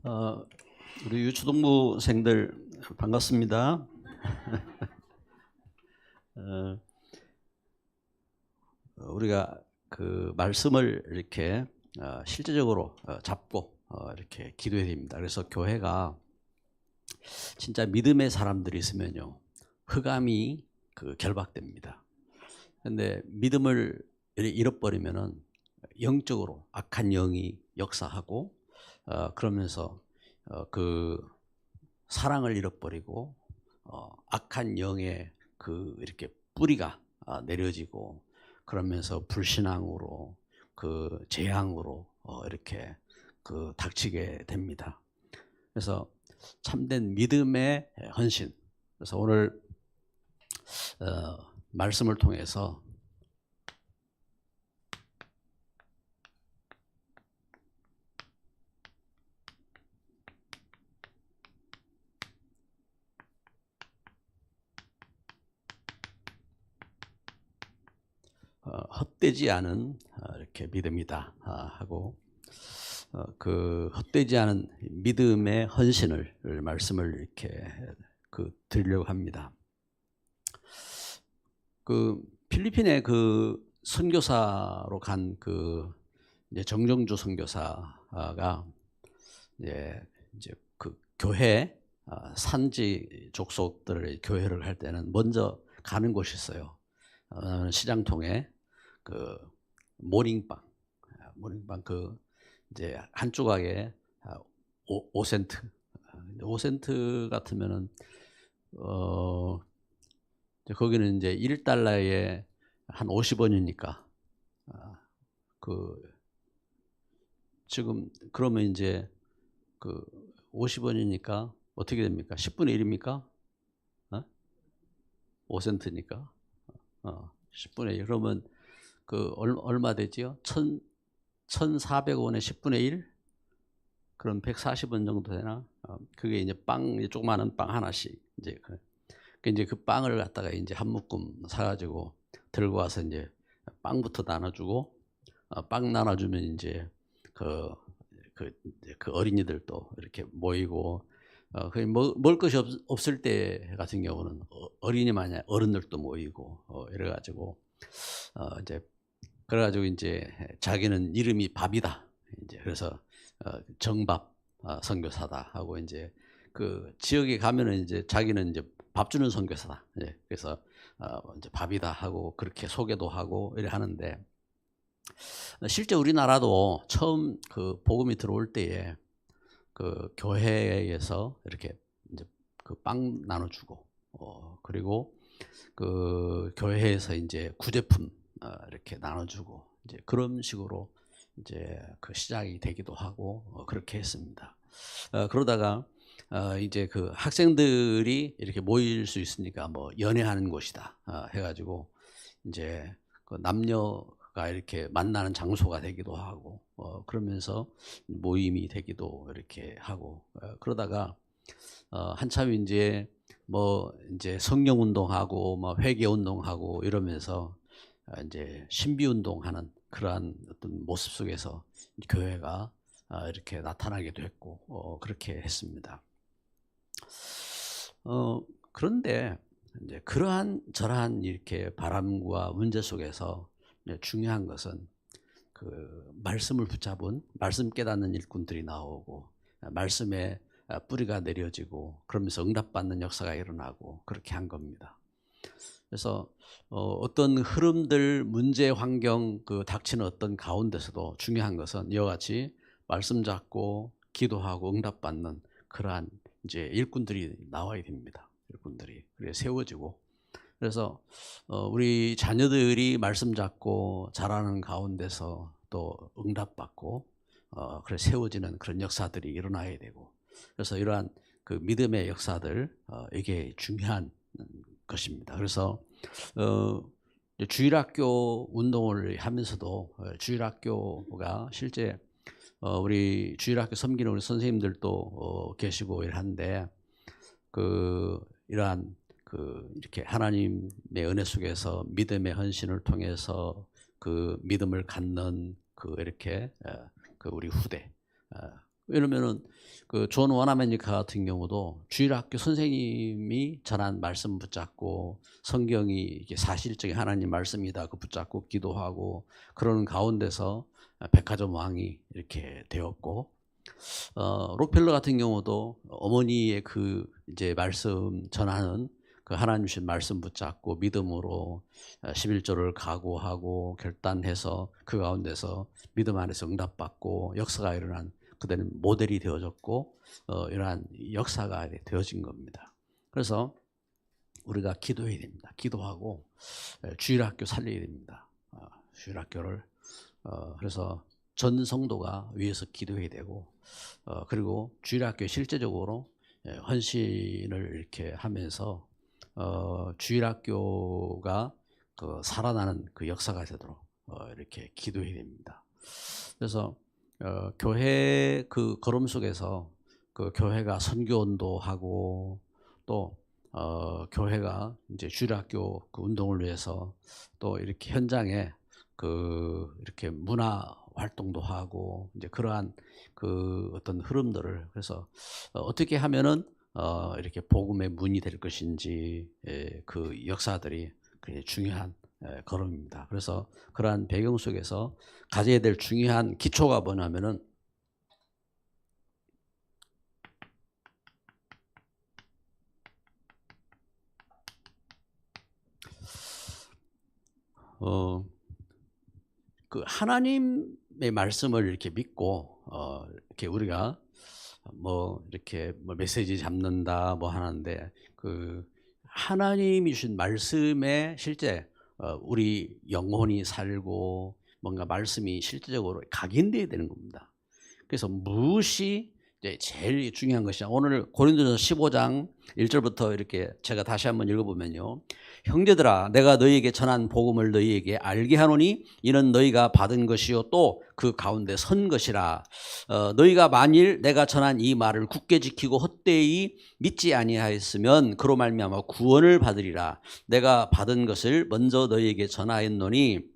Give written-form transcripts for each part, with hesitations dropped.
어, 우리 유초동부생들 반갑습니다. 어, 우리가 그 말씀을 이렇게 실제적으로 잡고 이렇게 기도해야 됩니다. 그래서 교회가 진짜 믿음의 사람들이 있으면요, 흑암이 결박됩니다. 근데 믿음을 잃어버리면은 영적으로 악한 영이 역사하고 그러면서 그 사랑을 잃어버리고 악한 영의 이렇게 뿌리가 내려지고 그러면서 불신앙으로 재앙으로 이렇게 닥치게 됩니다. 그래서 참된 믿음의 헌신. 그래서 오늘 말씀을 통해서 헛되지 않은 이렇게 믿음이다 하고 헛되지 않은 믿음의 헌신을 말씀을 이렇게 드리려고 합니다. 필리핀에 선교사로 간 이제 정정주 선교사가 이제 교회 산지 족속들을 교회를 할 때는 먼저 가는 곳이 있어요. 시장통에 모닝빵 이제 한 조각에 5센트 5센트 같으면은 거기는 이제 1달러에 한 50원이니까 지금 그러면 이제 50원이니까 어떻게 됩니까? 10분의 1입니까? 5센트니까 10분의 1. 그러면 얼마 되지요? 1,400원에 10분의 1? 그럼 140원 정도 되나? 그게 이제 조그마한 빵 하나씩 이제 그 빵을 갖다가 이제 한 묶음 사가지고 들고 와서 이제 빵부터 나눠주고 빵 나눠주면 이제 그 어린이들도 이렇게 모이고 먹을 것이 없을 때 같은 경우는 어린이만 아니라 어른들도 모이고 이래가지고 이제 그래가지고 이제 자기는 이름이 밥이다. 이제 그래서 정밥 선교사다 하고 이제 지역에 가면은 이제 자기는 이제 밥 주는 선교사다. 그래서 이제 밥이다 하고 그렇게 소개도 하고 이래 하는데 실제 우리나라도 처음 복음이 들어올 때에 교회에서 이렇게 이제 빵 나눠주고 그리고 교회에서 이제 구제품 이렇게 나눠주고 이제 그런 식으로 이제 시작이 되기도 하고 그렇게 했습니다. 그러다가 이제 학생들이 이렇게 모일 수 있으니까 뭐 연애하는 곳이다 해가지고 이제 남녀가 이렇게 만나는 장소가 되기도 하고 그러면서 모임이 되기도 이렇게 하고 그러다가 한참 이제 이제 성령 운동하고 회개 운동하고 이러면서 이제 신비 운동하는 그러한 어떤 모습 속에서 교회가 이렇게 나타나게 됐고 그렇게 했습니다. 그런데 이제 그러한 저러한 이렇게 바람과 문제 속에서 중요한 것은 말씀을 붙잡은 말씀 깨닫는 일꾼들이 나오고 말씀에 뿌리가 내려지고 그러면서 응답받는 역사가 일어나고 그렇게 한 겁니다. 그래서 어떤 흐름들, 문제, 환경 닥치는 어떤 가운데서도 중요한 것은 이와 같이 말씀 잡고 기도하고 응답받는 그러한 이제 일꾼들이 나와야 됩니다. 일꾼들이 세워지고 그래서 우리 자녀들이 말씀 잡고 자라는 가운데서 또 응답받고 세워지는 그런 역사들이 일어나야 되고 그래서 이러한 믿음의 역사들 이게 중요한 것입니다. 그래서 주일학교 운동을 하면서도 주일학교가 실제 우리 주일학교 섬기는 우리 선생님들도 계시고 이러한데 이러한 이렇게 하나님의 은혜 속에서 믿음의 헌신을 통해서 믿음을 갖는 이렇게 우리 후대 이러면은 그 존 원아메리카 같은 경우도 주일학교 선생님이 전한 말씀 붙잡고 성경이 이게 사실적인 하나님 말씀이다 그 붙잡고 기도하고 그러는 가운데서 백화점 왕이 이렇게 되었고, 록펠러 같은 경우도 어머니의 그 이제 말씀 전하는 그 하나님 주신 말씀 붙잡고 믿음으로 11조를 각오하고 결단해서 그 가운데서 믿음 안에서 응답받고 역사가 일어난 그대는 모델이 되어졌고 이러한 역사가 되어진 겁니다. 그래서 우리가 기도해야 됩니다. 기도하고 주일학교 살려야 됩니다. 주일학교를 그래서 전 성도가 위에서 기도해야 되고 그리고 주일학교 실제적으로 헌신을 이렇게 하면서 주일학교가 그 살아나는 그 역사가 되도록 이렇게 기도해야 됩니다. 그래서 교회 그 걸음 속에서 그 교회가 선교운도 하고 또 교회가 이제 주일학교 그 운동을 위해서 또 이렇게 현장에 그 이렇게 문화 활동도 하고 이제 그러한 그 어떤 흐름들을 그래서 어떻게 하면은 이렇게 복음의 문이 될 것인지 그 역사들이 굉장히 중요한 걸음입니다. 그래서 그러한 배경 속에서 가져야 될 중요한 기초가 뭐냐면은 그 하나님의 말씀을 이렇게 믿고 이렇게 우리가 뭐 이렇게 뭐 메시지 잡는다 뭐 하는데 그 하나님이 주신 말씀에 실제 우리 영혼이 살고 뭔가 말씀이 실제적으로 각인되어야 되는 겁니다. 그래서 무엇이 이제 제일 중요한 것이냐. 오늘 고린도전서 15장 1절부터 이렇게 제가 다시 한번 읽어보면요. 형제들아 내가 너희에게 전한 복음을 너희에게 알게 하노니 이는 너희가 받은 것이요 또 그 가운데 선 것이라. 너희가 만일 내가 전한 이 말을 굳게 지키고 헛되이 믿지 아니하였으면 그로 말미암아 구원을 받으리라. 내가 받은 것을 먼저 너희에게 전하였노니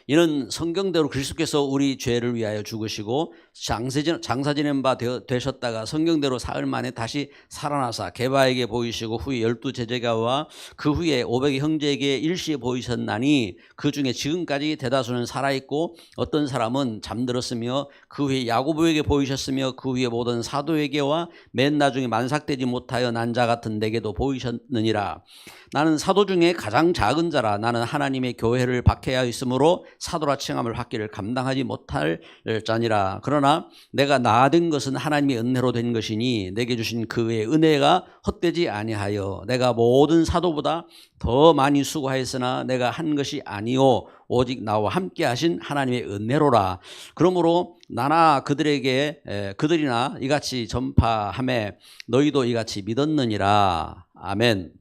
이는 성경대로 그리스도께서 우리 죄를 위하여 죽으시고 장사 지낸 바 되셨다가 성경대로 사흘 만에 다시 살아나사 게바에게 보이시고 후에 12 제자가와 그 후에 500의 형제에게 일시에 보이셨나니 그 중에 지금까지 대다수는 살아있고 어떤 사람은 잠들었으며 그 후에 야고보에게 보이셨으며 그 후에 모든 사도에게와 맨 나중에 만삭되지 못하여 난 자 같은 내게도 보이셨느니라. 나는 사도 중에 가장 작은 자라. 나는 하나님의 교회를 박해하였으므로 사도라 칭함을 받기를 감당하지 못할 자니라. 그러나 내가 나된 것은 하나님의 은혜로 된 것이니 내게 주신 그의 은혜가 헛되지 아니하여 내가 모든 사도보다 더 많이 수고하였으나 내가 한 것이 아니요 오직 나와 함께 하신 하나님의 은혜로라. 그러므로 나나 그들이나 이같이 전파하매 너희도 이같이 믿었느니라. 아멘.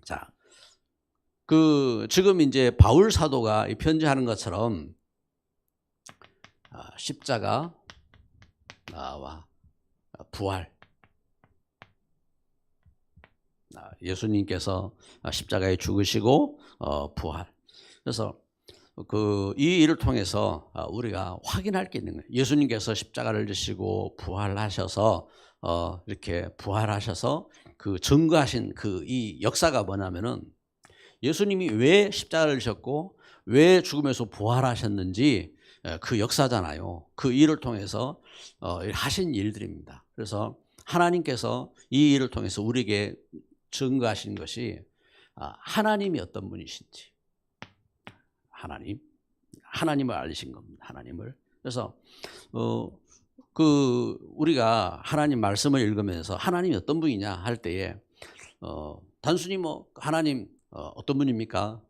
자, 지금 이제 바울 사도가 편지하는 것처럼 십자가 와 부활, 예수님께서 십자가에 죽으시고 부활. 그래서 이 일을 통해서 우리가 확인할 게 있는 거예요. 예수님께서 십자가를 지시고 부활하셔서 이렇게 부활하셔서 그 증거하신 이 역사가 뭐냐면은 예수님이 왜 십자가를 지셨고 왜 죽음에서 부활하셨는지 그 역사잖아요. 그 일을 통해서 하신 일들입니다. 그래서 하나님께서 이 일을 통해서 우리에게 증거하신 것이 하나님이 어떤 분이신지 하나님을 알리신 겁니다. 하나님을. 그래서 우리가 하나님 말씀을 읽으면서 하나님이 어떤 분이냐 할 때에 단순히 뭐 하나님 어떤 분입니까?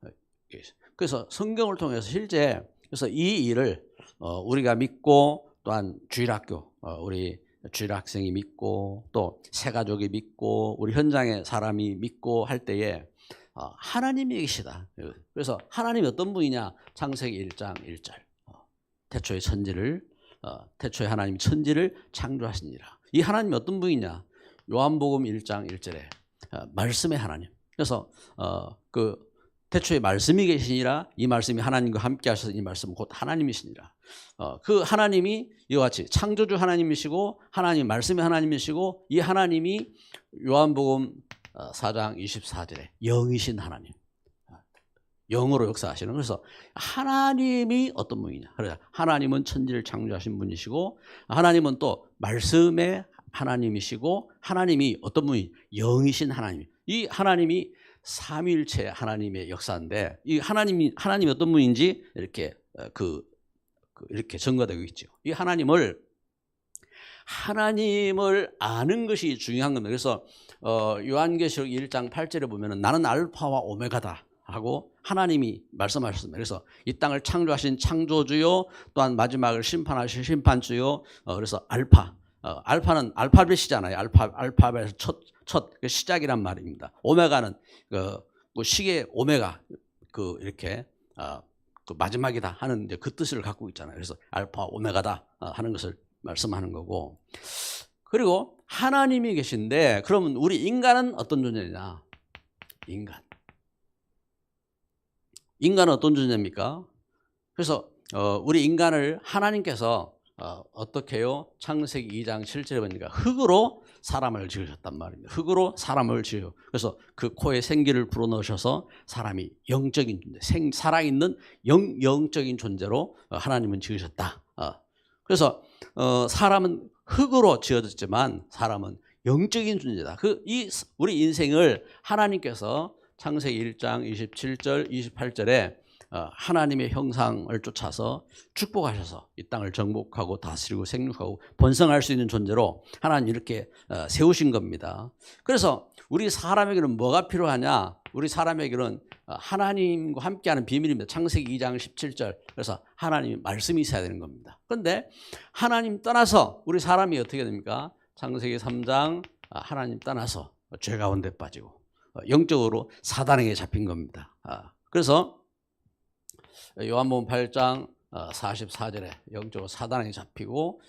그래서 성경을 통해서 실제 그래서 이 일을 우리가 믿고 또한 주일학교 우리 주일학생이 믿고 또 새가족이 믿고 우리 현장의 사람이 믿고 할 때에 하나님이 계시다. 그래서 하나님이 어떤 분이냐? 창세기 1장 1절 태초에 하나님이 천지를 창조하시니라. 이 하나님이 어떤 분이냐? 요한복음 1장 1절에 말씀의 하나님. 그래서 태초에 말씀이 계시니라. 이 말씀이 하나님과 함께 하셔서 이 말씀은 곧 하나님이시니라. 그 하나님이 이와 같이 창조주 하나님이시고 하나님 말씀의 하나님이시고 이 하나님이 요한복음 4장 24절에 영이신 하나님, 영으로 역사하시는. 그래서 하나님이 어떤 분이냐. 그래서 하나님은 천지를 창조하신 분이시고 하나님은 또 말씀의 하나님이시고 하나님이 어떤 분이 영이신 하나님. 이 하나님이 삼위일체 하나님의 역사인데 이 하나님이 어떤 분인지 이렇게 이렇게 증거되고 있죠. 이 하나님을 아는 것이 중요한 겁니다. 그래서 요한계시록 1장 8절에 보면은 나는 알파와 오메가다 하고 하나님이 말씀하셨습니다. 그래서 이 땅을 창조하신 창조주요 또한 마지막을 심판하신 심판주요. 그래서 알파는 알파벳이잖아요. 알파벳 첫 시작이란 말입니다. 오메가는 그 시계 오메가 이렇게 그 마지막이다 하는 이제 그 뜻을 갖고 있잖아요. 그래서 알파 오메가다 하는 것을 말씀하는 거고. 그리고 하나님이 계신데 그러면 우리 인간은 어떤 존재냐? 인간은 어떤 존재입니까? 그래서 우리 인간을 하나님께서 어떻게 해요? 창세기 2장 7절에 보니까 흑으로 사람을 지으셨단 말입니다. 흑으로 사람을 지으요. 그래서 그 코에 생기를 불어넣으셔서 사람이 영적인 존재, 살아있는 영적인 존재로 하나님은 지으셨다. 그래서 사람은 흑으로 지어졌지만 사람은 영적인 존재다. 우리 인생을 하나님께서 창세기 1장 27절, 28절에 하나님의 형상을 쫓아서 축복하셔서 이 땅을 정복하고 다스리고 생육하고 번성할 수 있는 존재로 하나님 이렇게 세우신 겁니다. 그래서 우리 사람에게는 뭐가 필요하냐? 우리 사람에게는 하나님과 함께하는 비밀입니다. 창세기 2장 17절. 그래서 하나님의 말씀이 있어야 되는 겁니다. 그런데 하나님 떠나서 우리 사람이 어떻게 됩니까? 창세기 3장 하나님 떠나서 죄 가운데 빠지고 영적으로 사단에게 잡힌 겁니다. 그래서 요한복음 8장 44절에 영적으로 사단에게 잡히고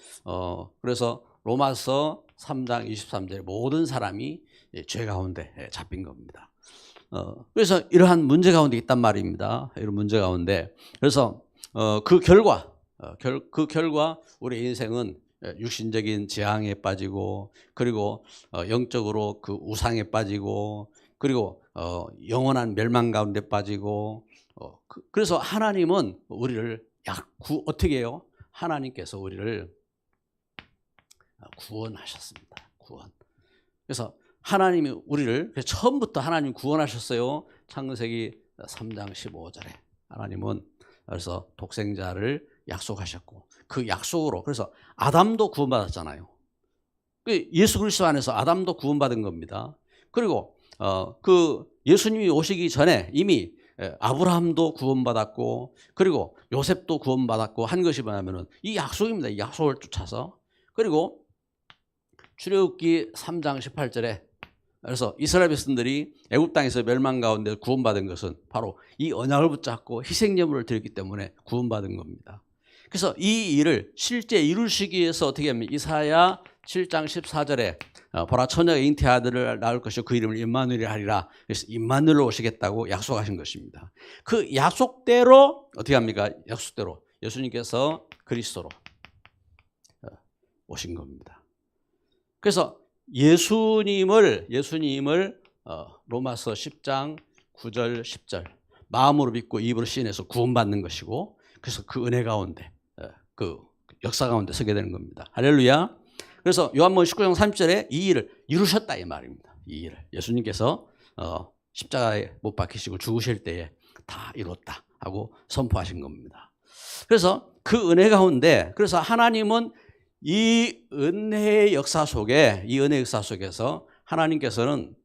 그래서 로마서 3장 23절에 모든 사람이 죄 가운데 잡힌 겁니다. 그래서 이러한 문제 가운데 있단 말입니다. 이런 문제 가운데 그래서 그 결과 우리 인생은 육신적인 재앙에 빠지고 그리고 영적으로 그 우상에 빠지고 그리고 영원한 멸망 가운데 빠지고 그래서 하나님은 우리를 어떻게 해요? 하나님께서 우리를 구원하셨습니다. 그래서 하나님이 우리를 처음부터 하나님 구원하셨어요. 창세기 3장 15절에 하나님은 그래서 독생자를 약속하셨고 그 약속으로 그래서 아담도 구원받았잖아요. 예수 그리스도 안에서 아담도 구원받은 겁니다. 그리고 그 예수님이 오시기 전에 이미 아브라함도 구원받았고 그리고 요셉도 구원받았고 한 것이 뭐냐면은 이 약속입니다. 이 약속을 쫓아서. 그리고 출애굽기 3장 18절에 그래서 이스라엘 백성들이 애굽 땅에서 멸망 가운데 구원받은 것은 바로 이 언약을 붙잡고 희생제물을 드렸기 때문에 구원받은 겁니다. 그래서 이 일을 실제 이루시기 위해서 어떻게 하면 이사야 7장 14절에 보라 처녀가 잉태 아들을 낳을 것이요 그 이름을 임마누엘이라 하리라. 그래서 임마누엘로 오시겠다고 약속하신 것입니다. 그 약속대로 어떻게 합니까? 약속대로 예수님께서 그리스도로 오신 겁니다. 그래서 예수님을 로마서 10장 9절 10절 마음으로 믿고 입으로 시인해서 구원받는 것이고 그래서 그 은혜 가운데 그 역사 가운데 서게 되는 겁니다. 할렐루야. 그래서 요한복음 19장 30절에 이 일을 이루셨다 이 말입니다. 이 일을 예수님께서 십자가에 못 박히시고 죽으실 때에 다 이뤘다 하고 선포하신 겁니다. 그래서 그 은혜 가운데 그래서 하나님은 이 은혜의 역사 속에서 하나님께서는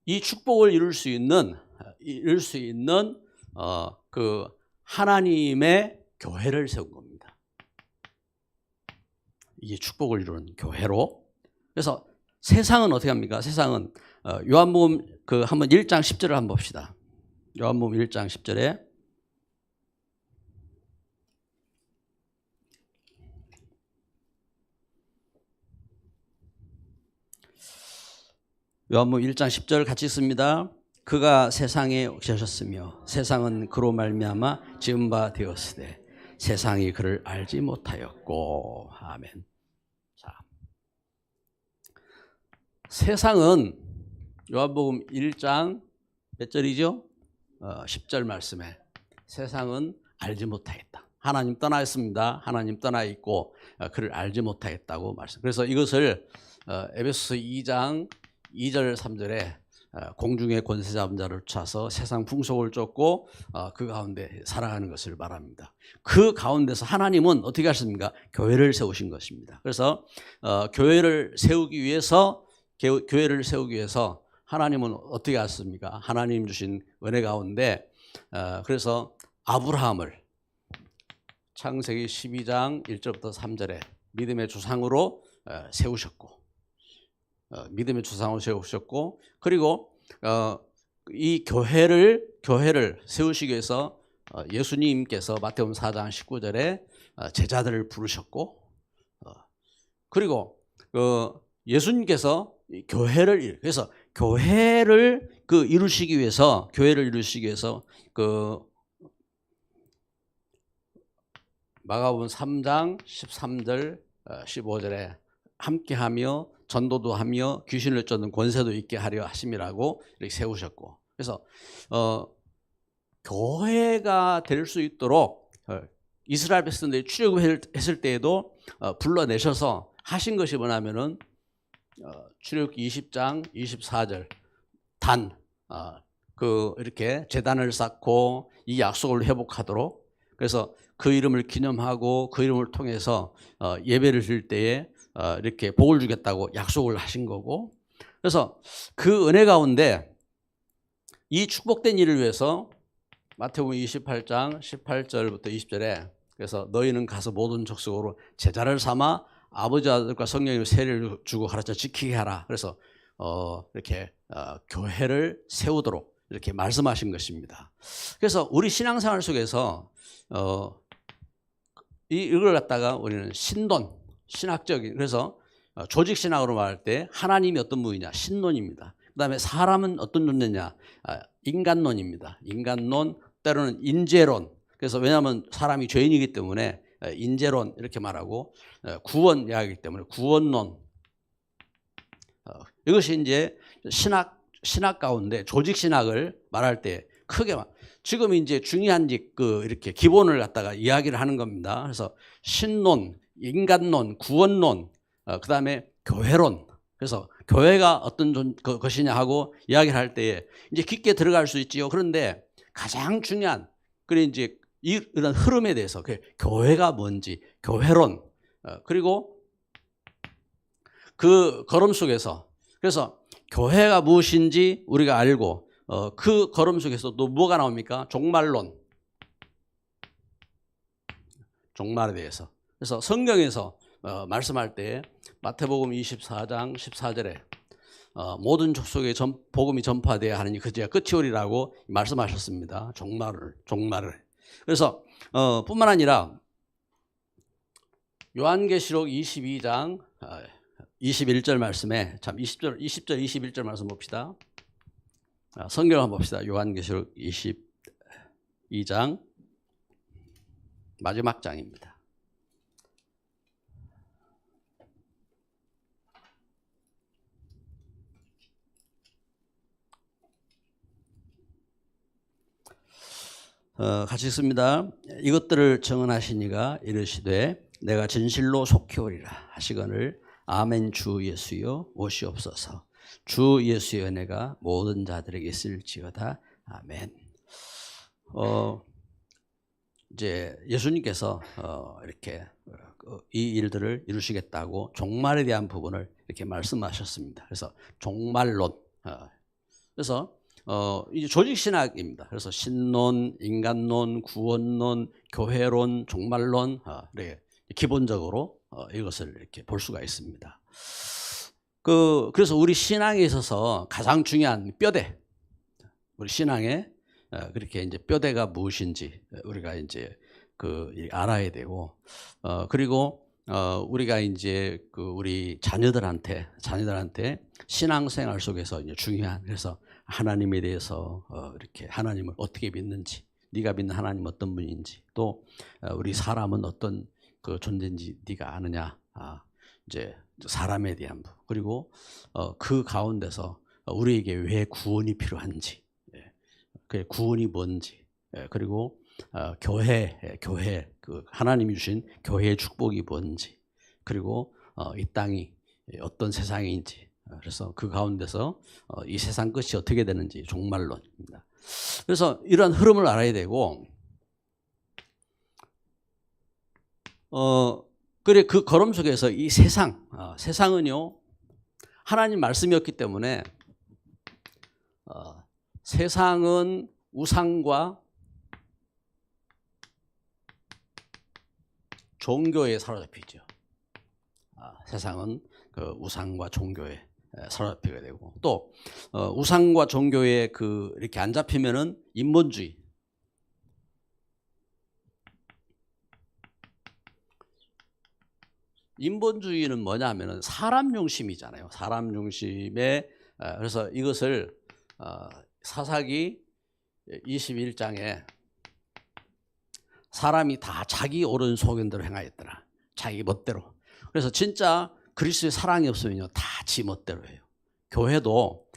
이 축복을 이룰 수 있는 그 하나님의 교회를 세운 겁니다. 이게 축복을 이루는 교회로. 그래서 세상은 어떻게 합니까? 세상은 요한복음 한번 1장 10절을 한번 봅시다. 요한복음 1장 10절에 요한복음 1장 10절 같이 읽습니다. 그가 세상에 오셨으며 세상은 그로 말미암아 지은 바 되었으되 세상이 그를 알지 못하였고. 아멘. 자, 세상은 요한복음 1장 몇 절이죠? 10절 말씀에 세상은 알지 못하겠다. 하나님 떠나 있습니다. 하나님 떠나 있고 그를 알지 못하겠다고 말씀. 그래서 이것을 에베소서 2장 2절 3절에 공중의 권세 잡은 자를 쫓아서 세상 풍속을 쫓고 그 가운데 살아가는 것을 말합니다. 그 가운데서 하나님은 어떻게 하십니까? 교회를 세우신 것입니다. 그래서 교회를 세우기 위해서 하나님은 어떻게 하십니까? 하나님 주신 은혜 가운데 그래서 아브라함을 창세기 12장 1절부터 3절에 믿음의 조상으로 세우셨고, 믿음의 조상으로 세우셨고, 그리고 이 교회를 세우시기 위해서 예수님께서 마태복음 4장 19절에 제자들을 부르셨고, 그리고 예수님께서 그래서 교회를 이루시기 위해서 마가복음 3장 13절 15절에 함께하며 전도도 하며 귀신을 쫓는 권세도 있게 하려 하심이라고 이렇게 세우셨고, 그래서 교회가 될 수 있도록 이스라엘 백성들이 출애굽했을 때에도 불러내셔서 하신 것이 뭐냐면은 출애굽기 20장 24절 이렇게 제단을 쌓고 이 약속을 회복하도록, 그래서 그 이름을 기념하고 그 이름을 통해서 예배를 드릴 때에 이렇게 복을 주겠다고 약속을 하신 거고, 그래서 그 은혜 가운데 이 축복된 일을 위해서 마태복음 28장 18절부터 20절에 그래서 너희는 가서 모든 족속으로 제자를 삼아 아버지 아들과 성령의 세례를 주고 가르쳐 지키게 하라. 그래서 이렇게 교회를 세우도록 이렇게 말씀하신 것입니다. 그래서 우리 신앙생활 속에서 이걸 갖다가 우리는 신학적인, 그래서 조직 신학으로 말할 때 하나님이 어떤 분이냐, 신론입니다. 그다음에 사람은 어떤 존재냐, 인간론입니다. 인간론, 때로는 인재론. 그래서 왜냐하면 사람이 죄인이기 때문에 인재론 이렇게 말하고, 구원 이야기이기 때문에 구원론. 이것이 이제 신학 가운데 조직 신학을 말할 때 크게 지금 이제 중요한 이렇게 기본을 갖다가 이야기를 하는 겁니다. 그래서 신론, 인간론, 구원론, 그다음에 교회론. 그래서 교회가 어떤 것이냐 하고 이야기를 할 때에 이제 깊게 들어갈 수 있지요. 그런데 가장 중요한 이제 이런 흐름에 대해서 교회가 뭔지, 교회론, 그리고 그 걸음 속에서, 그래서 교회가 무엇인지 우리가 알고 그 걸음 속에서 또 뭐가 나옵니까? 종말론, 종말에 대해서. 그래서 성경에서 말씀할 때 마태복음 24장 14절에 모든 족속에 복음이 전파되어야 하느니 그제야 끝이 오리라고 말씀하셨습니다. 종말을. 그래서 뿐만 아니라 요한계시록 22장 21절 말씀에 20절 21절 말씀 봅시다. 성경 한번 봅시다. 요한계시록 22장 마지막 장입니다. 같이 읽습니다. 이것들을 증언하시니가 이르시되 내가 진실로 속히 오리라 하시거늘 아멘. 주 예수여 오시옵소서. 주 예수의 은혜가 모든 자들에게 있을지어다. 아멘. 이제 예수님께서 이렇게 이 일들을 이루시겠다고 종말에 대한 부분을 이렇게 말씀하셨습니다. 그래서 종말론. 그래서 이제 조직 신학입니다. 그래서 신론, 인간론, 구원론, 교회론, 종말론, 이렇게 기본적으로 이것을 이렇게 볼 수가 있습니다. 그래서 우리 신앙에 있어서 가장 중요한 뼈대, 우리 신앙에 그렇게 이제 뼈대가 무엇인지 우리가 이제 알아야 되고, 그리고 우리가 이제 그 우리 자녀들한테 신앙생활 속에서 이제 중요한, 그래서 하나님에 대해서 이렇게 하나님을 어떻게 믿는지, 네가 믿는 하나님 어떤 분인지, 또 우리 사람은 어떤 그 존재인지 네가 아느냐, 이제 사람에 대한 부, 그리고 그 가운데서 우리에게 왜 구원이 필요한지, 그 구원이 뭔지, 그리고 교회 그 하나님이 주신 교회의 축복이 뭔지, 그리고 이 땅이 어떤 세상인지, 그래서 그 가운데서 이 세상 끝이 어떻게 되는지, 종말론입니다. 그래서 이런 흐름을 알아야 되고, 그래 그 걸음 속에서 이 세상은요 하나님 말씀이었기 때문에 세상은 우상과 종교에 사로잡히죠. 세상은 그 우상과 종교에 사로잡히게 되고, 또 우상과 종교에 그 이렇게 안 잡히면은 인본주의. 인본주의는 뭐냐면은 사람 중심이잖아요. 사람 중심에, 그래서 이것을 사사기 21장에 사람이 다 자기 옳은 소견대로 행하였더라. 자기 멋대로. 그래서 진짜 그리스도의 사랑이 없으면요 다 지 멋대로 해요. 교회도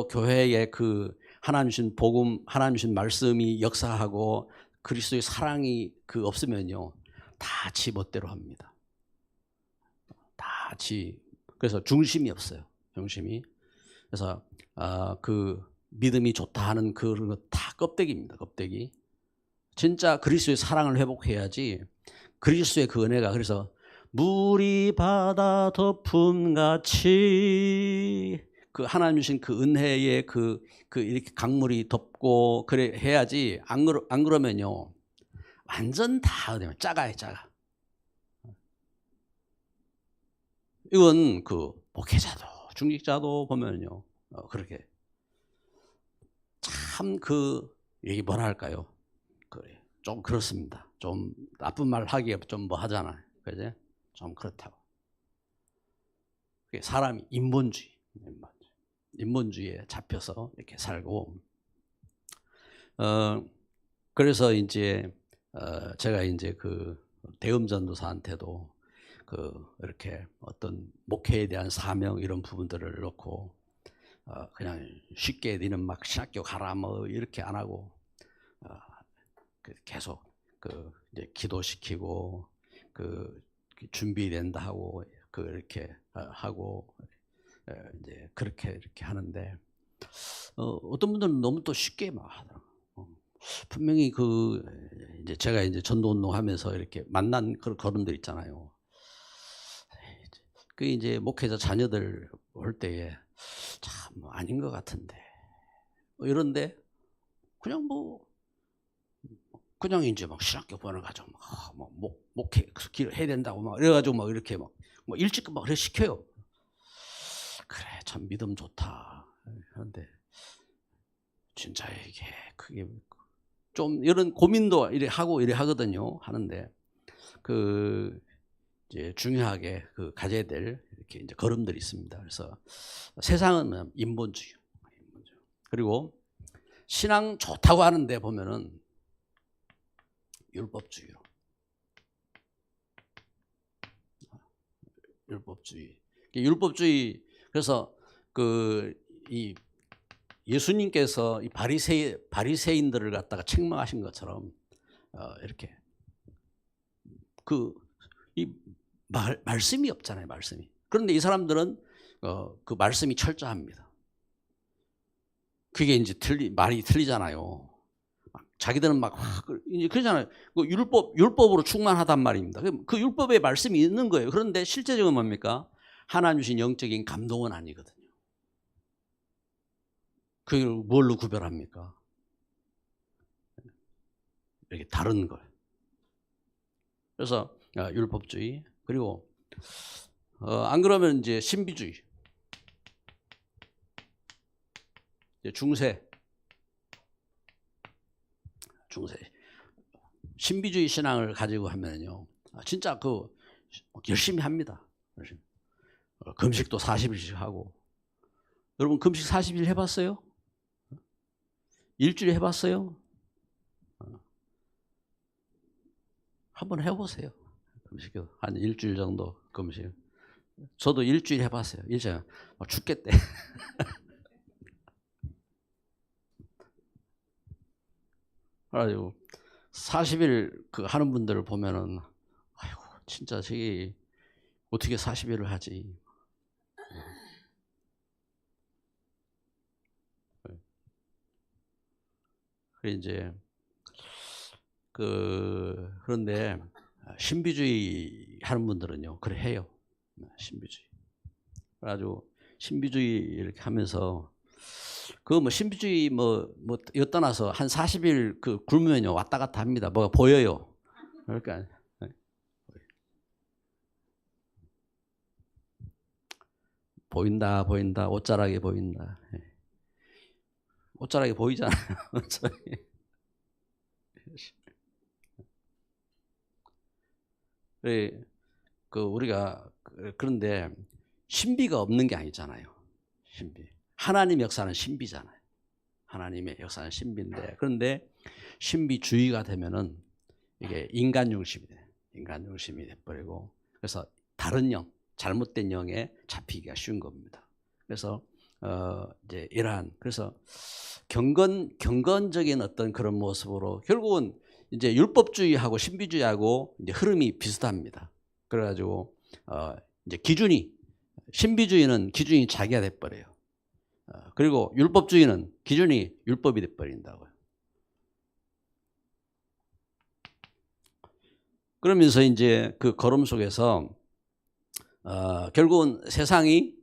교회의 그 하나님 주신 복음, 하나님 주신 말씀이 역사하고 그리스도의 사랑이 그 없으면요 다 지 멋대로 합니다. 그래서 중심이 없어요. 중심이. 그래서 그 믿음이 좋다 하는 그런 거 다 껍데기입니다. 껍데기. 진짜 그리스도의 사랑을 회복해야지 그리스도의 그 은혜가, 그래서 물이 바다 덮음같이 그 하나님 주신 그 은혜의 그 이렇게 강물이 덮고 그래 해야지, 안 그러면요 완전 다 작아요. 이건 그 목회자도 중직자도 보면요 그렇게 참 그 얘기 뭐라 할까요? 그래 좀 그렇습니다. 좀 나쁜 말 하기가 좀 뭐 하잖아요. 그죠? 좀 그렇다고. 사람이 인본주의에 잡혀서 이렇게 살고, 그래서 이제 제가 이제 그 대음전도사한테도 그 이렇게 어떤 목회에 대한 사명 이런 부분들을 놓고 그냥 쉽게 니는 막 신학교 가라 뭐 이렇게 안 하고 계속 그 이제 기도시키고 그 준비된다 하고 그 이렇게 하고 이제 그렇게 이렇게 하는데, 어떤 분들은 너무 또 쉽게 막 하더라고요. 분명히 그 이제 제가 이제 전도 운동하면서 이렇게 만난 그런 걸음들 있잖아요. 그 이제 목회자 자녀들 올 때에 참 아닌 것 같은데 이런데 그냥 이제 막 신학교 번을 가지고 막 목회 길 해야 된다고 막 이래가지고 막 이렇게 막 일찍 막 그래 시켜요. 그래 참 믿음 좋다 하는데 진짜 이게 그게 좀 이런 고민도 이래 하고 이래 하거든요. 하는데 그 이제 중요하게 그 가져야 될 이렇게 이제 걸음들이 있습니다. 그래서 세상은 인본주의. 그리고 신앙 좋다고 하는데 보면은 율법주의로. 율법주의. 그래서 그 이 예수님께서 이 바리새인들을 갖다가 책망하신 것처럼 이렇게 이 말씀이 없잖아요, 말씀이. 그런데 이 사람들은 그 말씀이 철저합니다. 그게 이제 말이 틀리잖아요. 자기들은 막 이제 그러잖아요. 그 율법으로 충만하단 말입니다. 그 율법에 말씀이 있는 거예요. 그런데 실제적으로 뭡니까? 하나님 주신 영적인 감동은 아니거든요. 그걸 뭘로 구별합니까? 이렇게 다른 걸. 그래서 율법주의, 그리고 안 그러면 이제 신비주의, 중세. 신비주의 신앙을 가지고 하면요, 진짜 그 열심히 합니다. 열심히. 금식도 40일씩 하고. 여러분 금식 40일 해봤어요? 일주일 해봤어요? 한번 해보세요. 금식 한 일주일 정도 금식. 저도 일주일 해봤어요. 일주일 죽겠대. 그래가지고 40일 그 하는 분들을 보면은 아이고 진짜 저기 어떻게 40일을 하지? 그래 이제 그런데 신비주의 하는 분들은요 그래 해요. 신비주의. 그래가지고 신비주의 이렇게 하면서 그 뭐 신비주의 뭐 떠나서 한 40일 그 굶으면요 왔다 갔다 합니다. 뭐가 보여요. 그러니까 보인다 보인다 옷자락이 보인다. 옷자락이 보이잖아요. 그 우리가 그런데 신비가 없는 게 아니잖아요. 신비. 하나님 역사는 신비잖아요. 하나님의 역사는 신비인데 그런데 신비주의가 되면은 이게 인간 중심이 돼. 인간 중심이 돼버리고 그래서 다른 영, 잘못된 영에 잡히기가 쉬운 겁니다. 그래서 이제 이러한 그래서 경건적인 어떤 그런 모습으로 결국은 이제 율법주의하고 신비주의하고 이제 흐름이 비슷합니다. 그래가지고 이제 기준이 신비주의는 기준이 자기가 돼버려요. 그리고 율법주의는 기준이 율법이 돼버린다고요. 그러면서 이제 그 걸음 속에서 결국은 세상이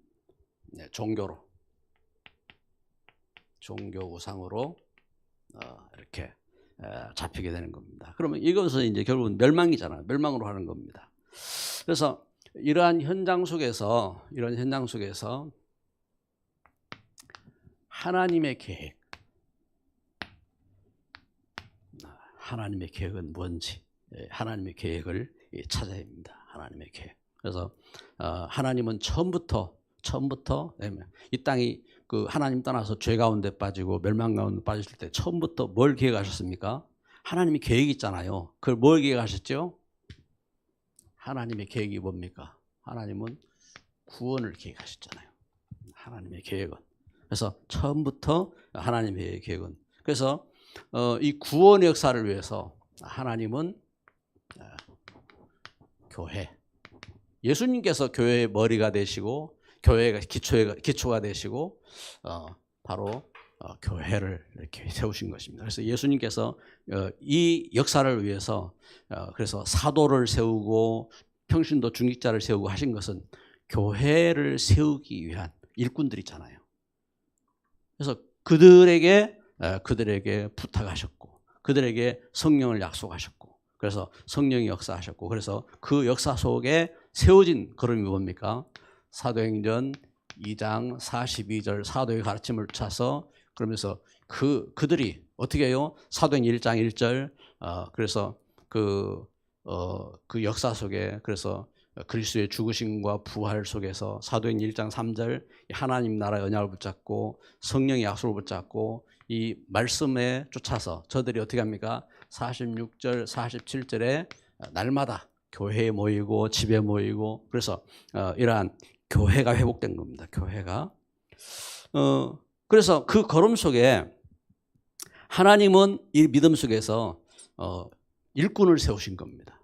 종교 우상으로 이렇게 잡히게 되는 겁니다. 그러면 이것은 이제 결국은 멸망이잖아요. 멸망으로 하는 겁니다. 그래서 이러한 현장 속에서 하나님의 계획은 뭔지 하나님의 계획을 찾아야 합니다. 하나님의 계획. 그래서 하나님은 처음부터 이 땅이 그 하나님 떠나서 죄 가운데 빠지고 멸망 가운데 빠졌을 때 처음부터 뭘 계획하셨습니까? 하나님이 계획이 있잖아요. 그걸 뭘 계획하셨죠? 하나님의 계획이 뭡니까? 하나님은 구원을 계획하셨잖아요. 하나님의 계획은. 그래서 처음부터 하나님의 계획은. 그래서 이 구원의 역사를 위해서 하나님은 교회. 예수님께서 교회의 머리가 되시고 교회가 기초가 되시고 바로 교회를 이렇게 세우신 것입니다. 그래서 예수님께서 이 역사를 위해서 그래서 사도를 세우고 평신도 중직자를 세우고 하신 것은 교회를 세우기 위한 일꾼들이잖아요. 그래서 그들에게 부탁하셨고 그들에게 성령을 약속하셨고 그래서 성령이 역사하셨고 그래서 그 역사 속에 세워진 걸음이 뭡니까? 사도행전 2장 42절 사도의 가르침을 차서 그러면서 그들이 어떻게 해요? 사도행전 1장 1절 그래서 그 역사 속에 그래서 그리스도의 죽으심과 부활 속에서 사도행전 1장 3절 하나님 나라의 언약을 붙잡고 성령의 약속을 붙잡고 이 말씀에 쫓아서 저들이 어떻게 합니까? 46절 47절에 날마다 교회에 모이고 집에 모이고 그래서 이러한 교회가 회복된 겁니다. 교회가 그래서 그 걸음 속에 하나님은 이 믿음 속에서 일꾼을 세우신 겁니다.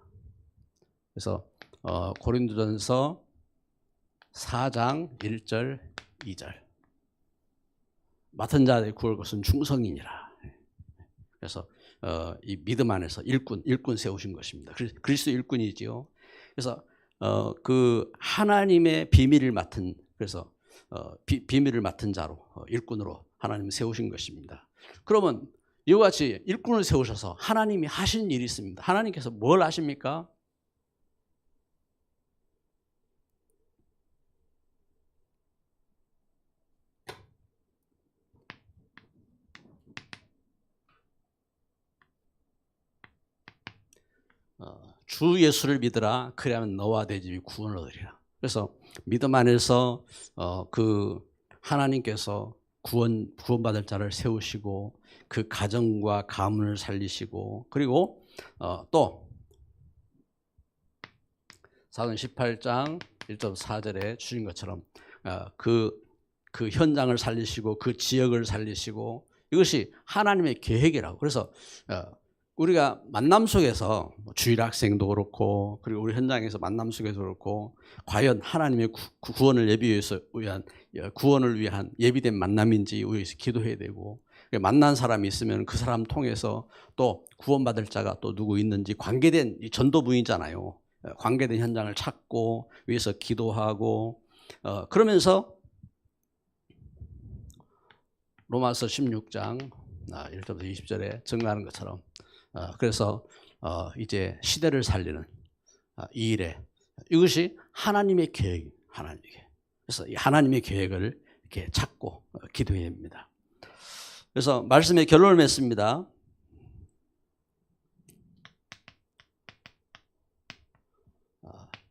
그래서 고린도전서 4장 1절 2절 맡은 자들의 구할 것은 충성이니라. 그래서 이 믿음 안에서 일꾼 세우신 것입니다. 그리스도 일꾼이지요. 그래서 그 하나님의 비밀을 맡은 그래서 비밀을 맡은 자로 일꾼으로 하나님 세우신 것입니다. 그러면 이와 같이 일꾼을 세우셔서 하나님이 하신 일이 있습니다. 하나님께서 뭘 하십니까? 주 예수를 믿으라. 그리하면 너와 내 집이 구원을 얻으리라. 그래서 믿음 안에서 그 하나님께서 구원받을 자를 세우시고 그 가정과 가문을 살리시고, 그리고 또 사도행 18장 1.4절에 주신 것처럼 그 현장을 살리시고 그 지역을 살리시고, 이것이 하나님의 계획이라고. 그래서 우리가 만남 속에서 주일 학생도 그렇고, 그리고 우리 현장에서 만남 속에서 그렇고, 과연 하나님의 구원을 구원을 위한 예비된 만남인지 우리에서 기도해야 되고, 만난 사람이 있으면 그 사람 통해서 또 구원받을 자가 또 누구 있는지, 관계된 전도부이잖아요. 관계된 현장을 찾고 위해서 기도하고, 그러면서 로마서 16장 1절부터 20절에 증가하는 것처럼, 그래서 이제 시대를 살리는 이 일에, 이것이 하나님의 계획, 그래서 이 하나님의 계획을 이렇게 찾고 기도해야 합니다. 그래서 말씀의 결론을 맺습니다.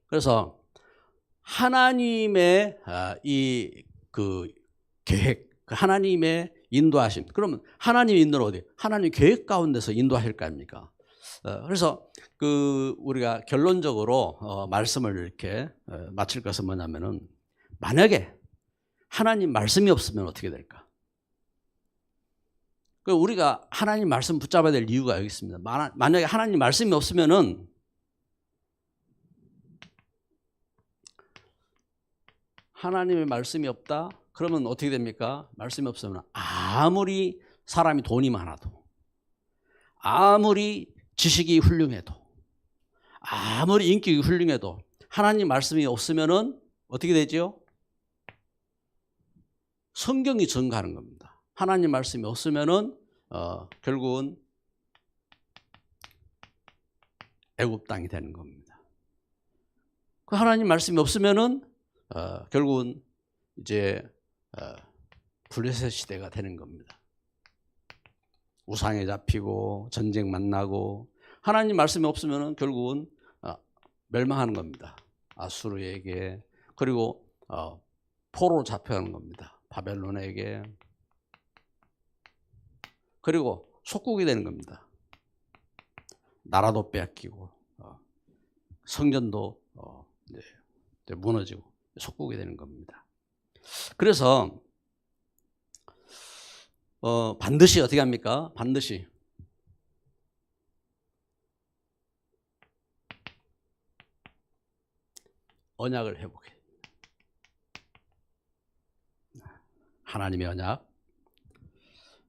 그래서 하나님의 이 그 계획, 하나님의 인도하심. 그러면 하나님의 인도는 어디? 하나님 계획 가운데서 인도하실 거 아닙니까? 그래서 우리가 결론적으로 말씀을 이렇게 마칠 것은 뭐냐면은, 만약에 하나님 말씀이 없으면 어떻게 될까? 우리가 하나님 말씀 붙잡아야 될 이유가 여기 있습니다. 만약에 하나님 말씀이 없으면은, 하나님의 말씀이 없다? 그러면 어떻게 됩니까? 말씀이 없으면 아무리 사람이 돈이 많아도, 아무리 지식이 훌륭해도, 아무리 인격이 훌륭해도 하나님 말씀이 없으면은 어떻게 되죠? 성경이 증가하는 겁니다. 하나님 말씀이 없으면은 결국은 애굽 땅이 되는 겁니다. 그 하나님 말씀이 없으면은 결국은 이제 블레셋 시대가 되는 겁니다. 우상에 잡히고 전쟁 만나고, 하나님 말씀이 없으면 결국은 멸망하는 겁니다. 아수르에게, 그리고 포로로 잡혀가는 겁니다. 바벨론에게, 그리고 속국이 되는 겁니다. 나라도 빼앗기고 성전도 무너지고 속국이 되는 겁니다. 그래서 반드시 어떻게 합니까? 반드시 언약을 회복해야 됩니다. 하나님의 언약,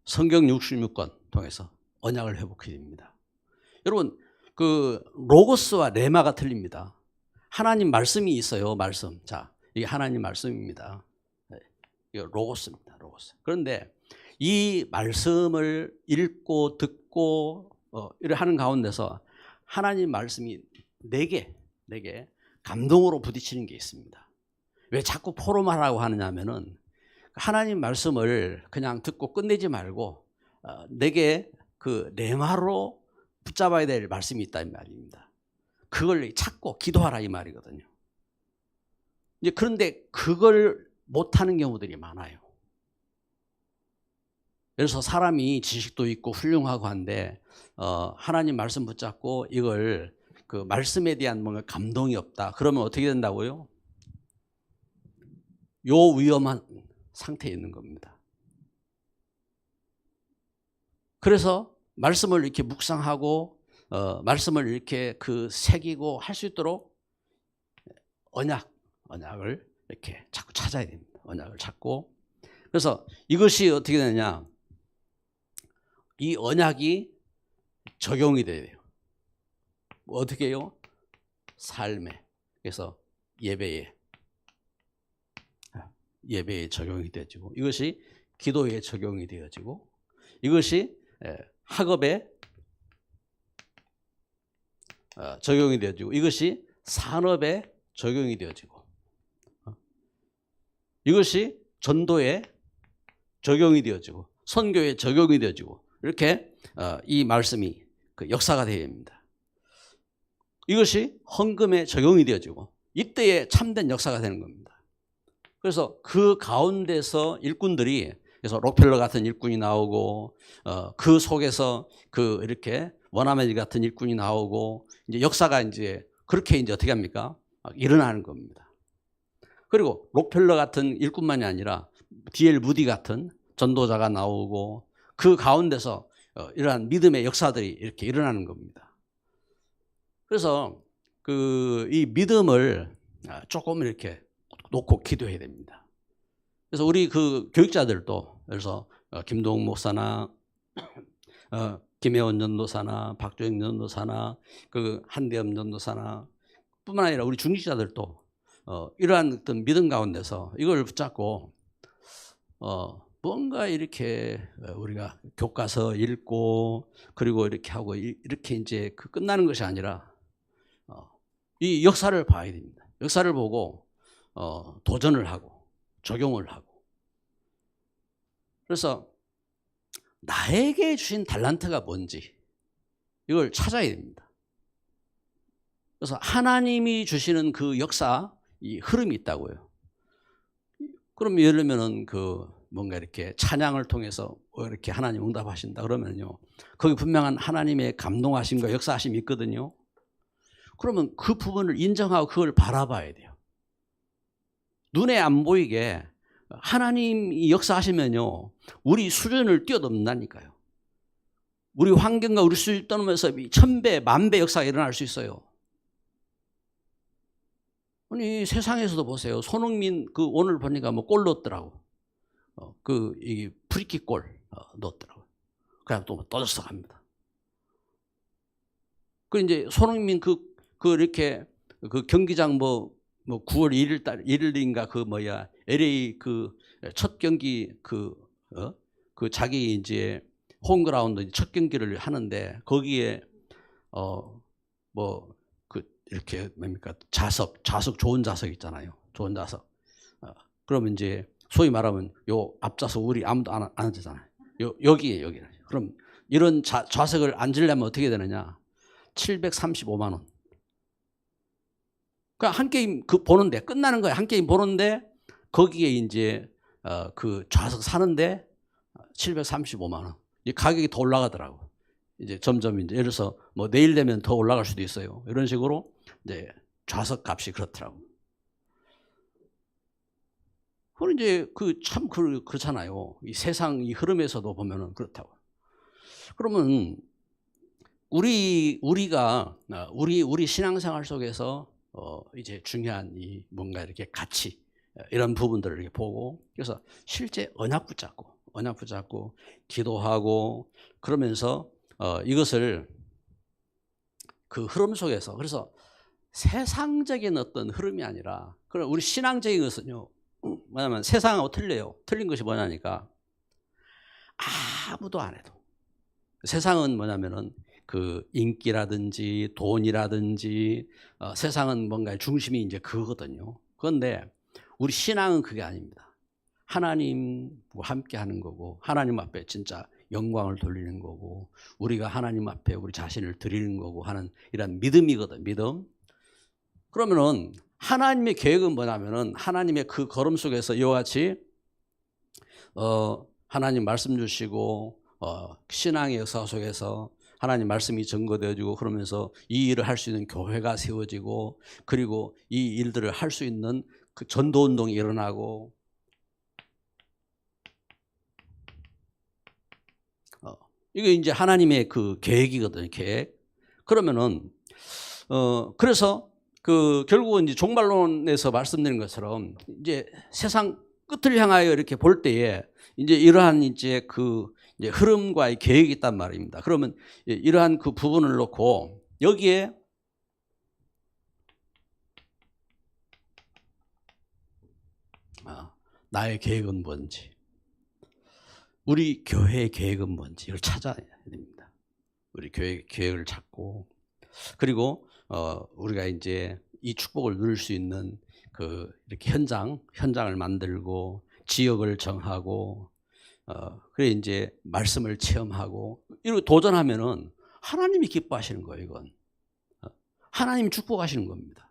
성경 66권 통해서 언약을 회복해야 됩니다. 여러분, 그 로고스와 레마가 틀립니다. 하나님 말씀이 있어요. 말씀. 자, 이게 하나님 말씀입니다. 이거 로고스입니다. 로고스. 그런데 이 말씀을 읽고 듣고 이렇게 하는 가운데서 하나님 말씀이 내게 감동으로 부딪히는 게 있습니다. 왜 자꾸 포로만 하고 하느냐 하면은, 하나님 말씀을 그냥 듣고 끝내지 말고 내게 그 레마로 붙잡아야 될 말씀이 있다 이 말입니다. 그걸 찾고 기도하라 이 말이거든요. 이제 그런데 그걸 못하는 경우들이 많아요. 그래서 사람이 지식도 있고 훌륭하고 한데 하나님 말씀 붙잡고 이걸 그 말씀에 대한 뭔가 감동이 없다. 그러면 어떻게 된다고요? 요 위험한 상태에 있는 겁니다. 그래서 말씀을 이렇게 묵상하고 말씀을 이렇게 새기고 할 수 있도록 언약을 이렇게 자꾸 찾아야 됩니다. 언약을 찾고. 그래서 이것이 어떻게 되느냐? 이 언약이 적용이 돼야 돼요. 어떻게 해요? 삶에. 그래서 예배에 적용이 되어지고, 이것이 기도에 적용이 되어지고, 이것이 학업에 적용이 되어지고, 이것이 산업에 적용이 되어지고, 이것이 전도에 적용이 되어지고, 선교에 적용이 되어지고, 이렇게 이 말씀이 그 역사가 되어야 합니다. 이것이 헌금에 적용이 되어지고 이때에 참된 역사가 되는 겁니다. 그래서 그 가운데서 일꾼들이, 그래서 록펠러 같은 일꾼이 나오고 그 속에서 그 이렇게 원아메리 같은 일꾼이 나오고 이제 역사가 이제 그렇게 이제 어떻게 합니까? 일어나는 겁니다. 그리고 록펠러 같은 일꾼만이 아니라 D.L. 무디 같은 전도자가 나오고 그 가운데서 이러한 믿음의 역사들이 이렇게 일어나는 겁니다. 그래서 이 믿음을 조금 이렇게 놓고 기도해야 됩니다. 그래서 우리 그 교육자들도, 그래서 김동욱 목사나 김혜원 전도사나 박조영 전도사나 그 한대엄 전도사나 뿐만 아니라 우리 중직자들도 이러한 어떤 믿음 가운데서 이걸 붙잡고 뭔가 이렇게 우리가 교과서 읽고 그리고 이렇게 하고 이렇게 이제 끝나는 것이 아니라 이 역사를 봐야 됩니다. 역사를 보고 도전을 하고 적용을 하고. 그래서 나에게 주신 달란트가 뭔지 이걸 찾아야 됩니다. 그래서 하나님이 주시는 그 역사, 이 흐름이 있다고요. 그럼 예를 들면은 뭔가 이렇게 찬양을 통해서 이렇게 하나님 응답하신다 그러면요, 거기 분명한 하나님의 감동하심과 역사하심이 있거든요. 그러면 그 부분을 인정하고 그걸 바라봐야 돼요. 눈에 안 보이게 하나님이 역사하시면요, 우리 수준을 뛰어넘는다니까요. 우리 환경과 우리 수준을 뛰어넘으면서 천배, 만배 역사가 일어날 수 있어요. 아니, 세상에서도 보세요. 손흥민 오늘 보니까 골 넣었더라고. 이 프리킥 골 넣었더라고. 그냥 또 떠져서 갑니다. 이제 손흥민 이렇게 경기장 9월 1일인가 LA 첫 경기 자기 이제 홈그라운드 첫 경기를 하는데 거기에 이렇게 뭡니까 좌석 좋은 좌석 있잖아요. 좋은 좌석. 그러면 이제 소위 말하면 요 앞좌석 우리 아무도 안 앉잖아요. 여기에. 그럼 이런 좌석을 앉으려면 어떻게 되느냐? 735만 원. 그러니까 한 게임 보는데 끝나는 거예요. 한 게임 보는데 거기에 이제 그 좌석 사는데 735만 원. 이 가격이 더 올라가더라고. 이제 점점 이제 예를 들어서 내일 되면 더 올라갈 수도 있어요. 이런 식으로 이제 좌석 값이 그렇더라고. 그건 이제 참 그렇잖아요. 이 세상 이 흐름에서도 보면은 그렇다고. 그러면 우리가 우리 신앙생활 속에서 이제 중요한 이 뭔가 이렇게 가치 이런 부분들을 이렇게 보고, 그래서 실제 언약 붙잡고 기도하고 그러면서 이것을 그 흐름 속에서, 그래서 세상적인 어떤 흐름이 아니라, 그럼 우리 신앙적인 것은요, 뭐냐면 세상하고 틀려요. 틀린 것이 뭐냐니까 아무도 안 해도. 세상은 뭐냐면은 인기라든지 돈이라든지 세상은 뭔가 중심이 이제 그거거든요. 그런데 우리 신앙은 그게 아닙니다. 하나님과 함께 하는 거고, 하나님 앞에 진짜 영광을 돌리는 거고, 우리가 하나님 앞에 우리 자신을 드리는 거고 하는 이런 믿음이거든, 믿음. 그러면은 하나님의 계획은 뭐냐면은 하나님의 그 걸음 속에서 이와 같이 하나님 말씀 주시고 신앙의 역사 속에서 하나님 말씀이 증거되어지고, 그러면서 이 일을 할 수 있는 교회가 세워지고, 그리고 이 일들을 할 수 있는 그 전도운동이 일어나고, 이게 이제 하나님의 그 계획이거든요, 계획. 그러면은 그래서 결국은 이제 종말론에서 말씀드린 것처럼 이제 세상 끝을 향하여 이렇게 볼 때에 이제 이러한 이제 이제 흐름과의 계획이 있단 말입니다. 그러면 이러한 그 부분을 놓고 여기에 나의 계획은 뭔지, 우리 교회의 계획은 뭔지 이걸 찾아야 됩니다. 우리 교회 계획을 찾고, 그리고 우리가 이제 이 축복을 누릴 수 있는 이렇게 현장을 만들고 지역을 정하고, 그래 이제 말씀을 체험하고 이렇게 도전하면은 하나님이 기뻐하시는 거예요. 이건 하나님이 축복하시는 겁니다.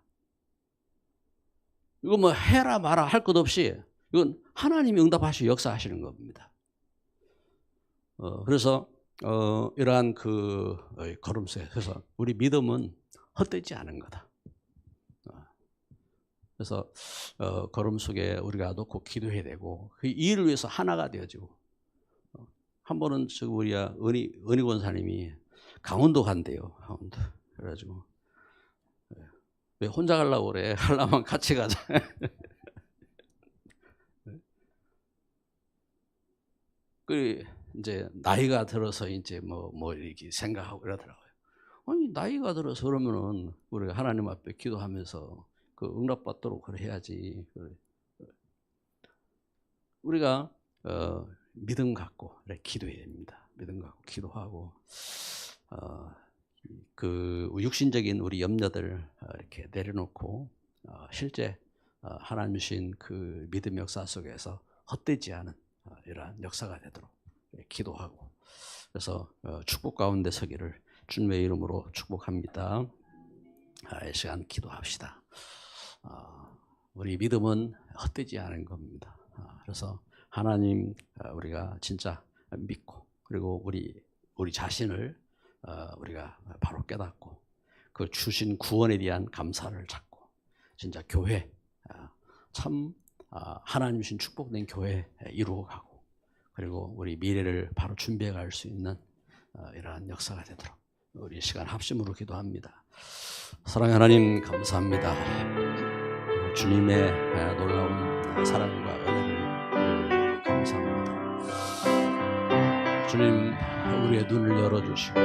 이거 뭐 해라 마라 할 것 없이 이건 하나님이 응답하시고 역사하시는 겁니다. 그래서 이러한 그 걸음 속에 그래서 우리 믿음은 헛되지 않은 거다. 그래서 걸음 속에 우리가 놓고 기도해야 되고 그 일을 위해서 하나가 되어지고 한 번은 우리가 은희 권사님이 강원도 간대요. 강원도. 그래가지고 왜 혼자 가려고 그래? 하려면 같이 가자. 그 이제 나이가 들어서 이제 뭐 이렇게 생각하고 이러더라고요. 아니 나이가 들어서 그러면은 우리가 하나님 앞에 기도하면서 그 응답받도록 그래 해야지. 우리가 믿음 갖고 기도해야 됩니다. 믿음 갖고 기도하고 그 육신적인 우리 염려들 이렇게 내려놓고 실제 하나님 주신 그 믿음 역사 속에서 헛되지 않은 이러한 역사가 되도록 기도하고 그래서 축복 가운데 서기를 주님의 이름으로 축복합니다. 이 시간 기도합시다. 우리 믿음은 헛되지 않은 겁니다. 그래서 하나님 우리가 진짜 믿고 그리고 우리 자신을 우리가 바로 깨닫고 그 주신 구원에 대한 감사를 찾고 진짜 교회 참 하나님 주신 축복된 교회 이루어가고 그리고 우리 미래를 바로 준비해 갈 수 있는 이러한 역사가 되도록 우리 시간 합심으로 기도합니다. 사랑의 하나님 감사합니다. 주님의 놀라운 사랑과 은혜를 감사합니다. 주님 우리의 눈을 열어주시고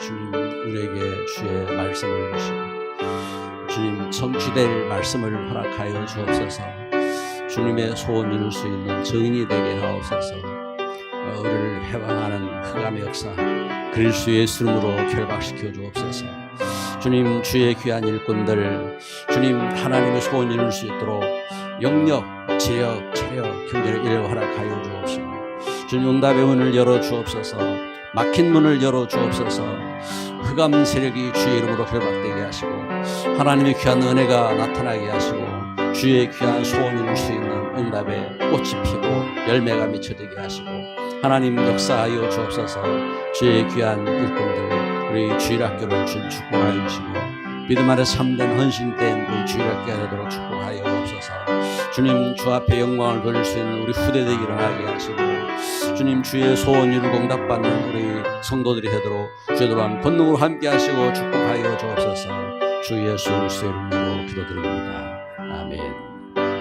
주님 우리에게 주의 말씀을 주시고 주님 성취될 말씀을 허락하여 주옵소서. 주님의 소원 이룰 수 있는 증인이 되게 하옵소서. 우리를 해방하는 흑암의 역사 그리스도 예수 이름으로 결박시켜 주옵소서. 주님 주의 귀한 일꾼들 주님 하나님의 소원 이룰 수 있도록 영력, 지력, 체력, 경제를 일을 허락하여 주옵시고 주님 응답의 문을 열어 주옵소서. 막힌 문을 열어 주옵소서. 흑암 세력이 주의 이름으로 결박되게 하시고 하나님의 귀한 은혜가 나타나게 하시고 주의 귀한 소원 이룰 수 있는 응답의 꽃이 피고 열매가 맺혀지게 하시고 하나님 역사하여 주옵소서. 주의 귀한 일꾼들 우리 주일학교를 주님 축복하여 주시고 믿음 안에 참된 헌신된 우리 주일학교가 되도록 축복하여 주옵소서. 주님 주 앞에 영광을 돌릴 수 있는 우리 후대들이 일어나게 하시고 주님 주의 소원 이루고 응답받는 우리 성도들이 되도록 주의 놀라운 권능으로 함께 하시고 축복하여 주옵소서. 주 예수 그리스도의 이름으로 기도드립니다. 아멘.